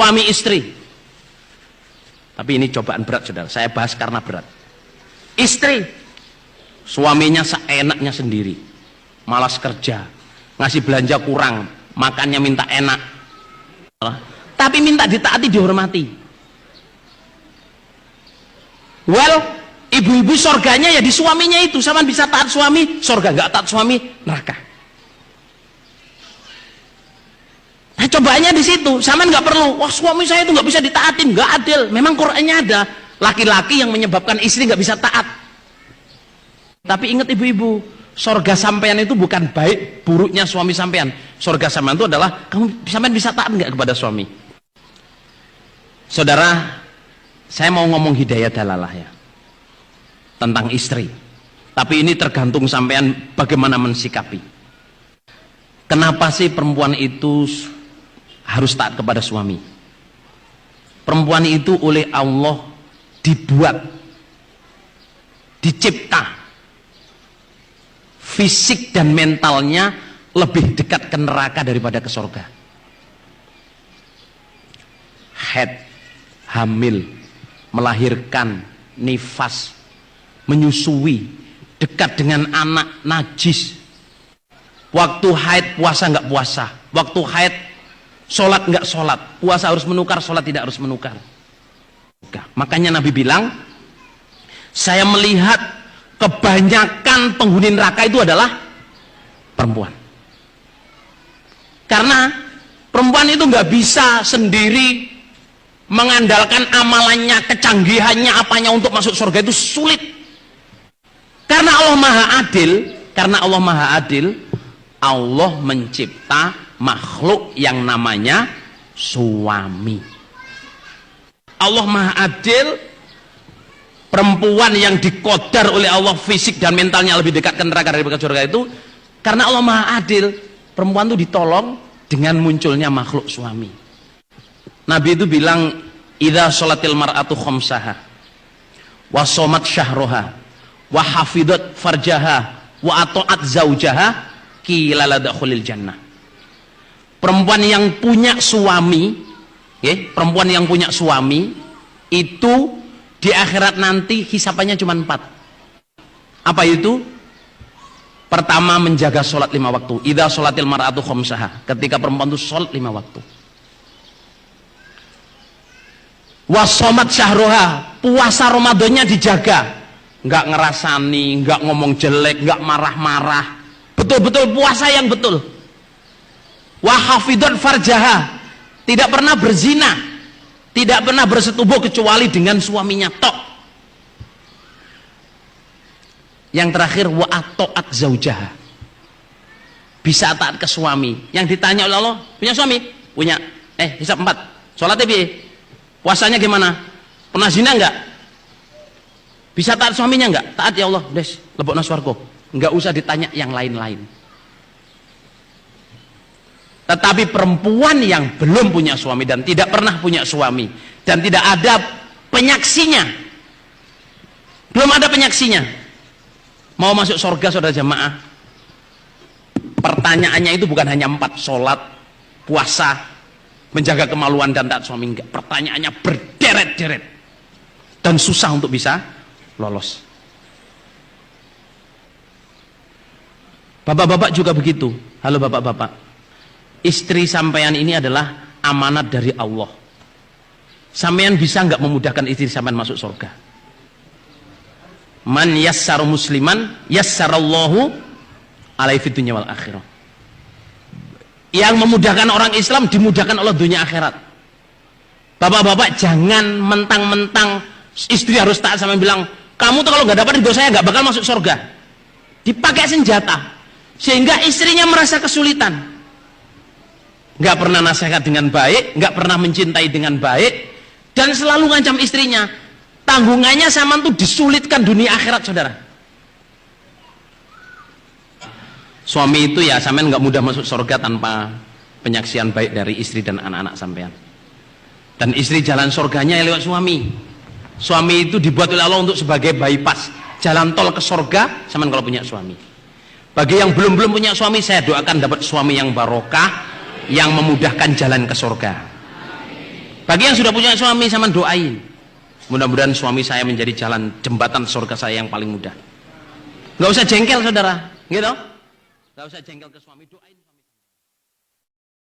suami istri. Tapi ini cobaan berat, saudara. Saya bahas karena berat. Istri, suaminya seenaknya sendiri, malas kerja, ngasih belanja kurang, makannya minta enak, tapi minta ditaati, dihormati. Well, ibu-ibu sorganya ya di suaminya itu. Sama bisa taat suami, sorga. Nggak taat suami, neraka. Nah, cobaannya di situ. Sama nggak perlu, wah suami saya itu nggak bisa ditaatin, nggak adil. Memang Qur'annya ada laki-laki yang menyebabkan istri nggak bisa taat. Tapi ingat ibu-ibu, sorga sampean itu bukan baik buruknya suami sampean. Sorga sampean itu adalah kamu sampean bisa taat nggak kepada suami. Saudara, saya mau ngomong hidayah dalalah ya tentang istri. Tapi ini tergantung sampean bagaimana mensikapi. Kenapa sih perempuan itu harus taat kepada suami? Perempuan itu oleh Allah dibuat, dicipta, fisik dan mentalnya lebih dekat ke neraka daripada ke surga. Haid, hamil, melahirkan, nifas, menyusui, dekat dengan anak, najis. Waktu haid puasa nggak puasa, waktu haid sholat nggak sholat, puasa harus menukar, sholat tidak harus menukar. Makanya Nabi bilang, saya melihat kebanyakan penghuni neraka itu adalah perempuan. Karena perempuan itu nggak bisa sendiri mengandalkan amalannya, kecanggihannya, apanya untuk masuk surga, itu sulit. Karena Allah Maha Adil, Allah mencipta makhluk yang namanya suami. Allah Maha Adil, perempuan yang dikodar oleh Allah fisik dan mentalnya lebih dekat ke neraka daripada surga itu, karena Allah Maha Adil, perempuan itu ditolong dengan munculnya makhluk suami. Nabi itu bilang, idza sholatil mar'atu khamsaha wa shamat syahroha wa hafidat farjaha wa ata'at zaujaha qila la dakhulil jannah. Perempuan yang punya suami, perempuan yang punya suami itu di akhirat nanti hisapannya cuma 4. Apa itu? Pertama, menjaga sholat 5 waktu. Idza sholatil mar'atu khamsaha, ketika perempuan itu sholat 5 waktu. Wasomat syahroha, puasa Ramadannya dijaga, nggak ngerasani, nggak ngomong jelek, nggak marah-marah, betul-betul puasa yang betul. Wahafidot farjaha, tidak pernah berzina, tidak pernah bersetubuh kecuali dengan suaminya tok. Yang terakhir, wa atoat zaujaha, bisa taat ke suami. Yang ditanya oleh Allah, punya suami? Punya. Hisab 4, sholatnya piye? Puasanya gimana? Pernah zina enggak? Bisa taat suaminya enggak? Taat ya Allah, des, lebokna swarga. Enggak usah ditanya yang lain-lain. Tetapi perempuan yang belum punya suami dan tidak pernah punya suami dan tidak ada penyaksinya, belum ada penyaksinya, mau masuk surga, saudara jamaah, pertanyaannya itu bukan hanya 4, sholat, puasa, menjaga kemaluan dan taat suami, enggak. Pertanyaannya berderet-deret dan susah untuk bisa lolos. Bapak-bapak juga begitu. Halo bapak-bapak, istri sampean ini adalah amanat dari Allah. Sampean bisa nggak memudahkan istri sampean masuk surga? Man yassara musliman yassarallahu alaihi fid dunya wal akhirah. Yang memudahkan orang Islam dimudahkan oleh dunia akhirat. Bapak-bapak jangan mentang-mentang istri harus taat sama bilang, kamu tuh kalau nggak dapat ridho saya nggak bakal masuk surga. Dipakai senjata sehingga istrinya merasa kesulitan. Nggak pernah nasihat dengan baik, nggak pernah mencintai dengan baik, dan selalu ngancam istrinya. Tanggungannya sama tuh disulitkan dunia akhirat, saudara. Suami itu ya sampean nggak mudah masuk surga tanpa penyaksian baik dari istri dan anak-anak sampean. Dan istri jalan surganya ya lewat suami. Suami itu dibuat oleh Allah untuk sebagai bypass, jalan tol ke surga sampean kalau punya suami. Bagi yang belum punya suami, saya doakan dapat suami yang barokah, yang memudahkan jalan ke surga. Bagi yang sudah punya suami, sama doain. Mudah-mudahan suami saya menjadi jalan jembatan surga saya yang paling mudah. Nggak usah jengkel saudara, gitu. Nggak usah jengkel ke suami, doain.